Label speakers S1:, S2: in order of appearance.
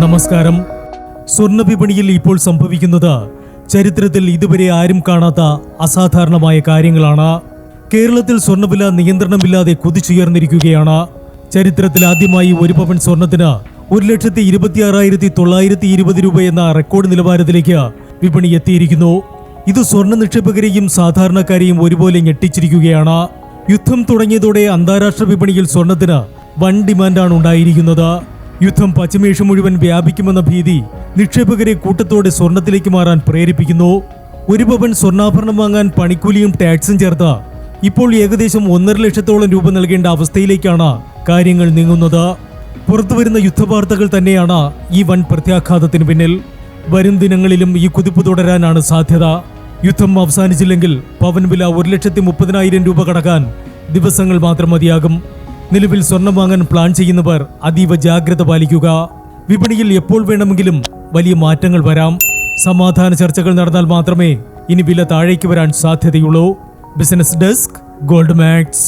S1: നമസ്കാരം. സ്വർണ്ണ വിപണിയിൽ ഇപ്പോൾ സംഭവിക്കുന്നത് ചരിത്രത്തിൽ ഇതുവരെ ആരും കാണാത്ത അസാധാരണമായ കാര്യങ്ങളാണ്. കേരളത്തിൽ സ്വർണ്ണവില നിയന്ത്രണമില്ലാതെ കുതിച്ചുയർന്നിരിക്കുകയാണ്. ചരിത്രത്തിൽ ആദ്യമായി ഒരു പവൻ സ്വർണത്തിന് 1,26,920 രൂപ എന്ന റെക്കോർഡ് നിലവാരത്തിലേക്ക് വിപണി എത്തിയിരിക്കുന്നു. ഇത് സ്വർണ്ണ നിക്ഷേപകരെയും സാധാരണക്കാരെയും ഒരുപോലെ ഞെട്ടിച്ചിരിക്കുകയാണ്. യുദ്ധം തുടങ്ങിയതോടെ അന്താരാഷ്ട്ര വിപണിയിൽ സ്വർണത്തിന് വൻ ഡിമാൻഡാണ് ഉണ്ടായിരിക്കുന്നത്. യുദ്ധം പശ്ചിമേഷ്യ മുഴുവൻ വ്യാപിക്കുമെന്ന ഭീതി നിക്ഷേപകരെ കൂട്ടത്തോടെ സ്വർണത്തിലേക്ക് മാറാൻ പ്രേരിപ്പിക്കുന്നു. ഒരു പവൻ സ്വർണ്ണാഭരണം വാങ്ങാൻ പണിക്കൂലിയും ടാക്സും ചേർത്ത് ഇപ്പോൾ ഏകദേശം 1.5 ലക്ഷത്തോളം രൂപ നൽകേണ്ട അവസ്ഥയിലേക്കാണ് കാര്യങ്ങൾ നീങ്ങുന്നത്. പുറത്തുവരുന്ന യുദ്ധവാർത്തകൾ തന്നെയാണ് ഈ വൻ പ്രത്യാഘാതത്തിന് പിന്നിൽ. വരും ദിനങ്ങളിലും ഈ കുതിപ്പ് തുടരാനാണ് സാധ്യത. യുദ്ധം അവസാനിച്ചില്ലെങ്കിൽ പവൻ വില 1,30,000 രൂപ കടക്കാൻ ദിവസങ്ങൾ മാത്രം മതിയാകും. നിലവിൽ സ്വർണം വാങ്ങാൻ പ്ലാൻ ചെയ്യുന്നവർ അതീവ ജാഗ്രത പാലിക്കുക. വിപണിയിൽ എപ്പോൾ വേണമെങ്കിലും വലിയ മാറ്റങ്ങൾ വരാം. സമാധാന ചർച്ചകൾ നടന്നാൽ മാത്രമേ ഇനി വില താഴേക്ക് വരാൻ സാധ്യതയുള്ളൂ. Business desk, gold max.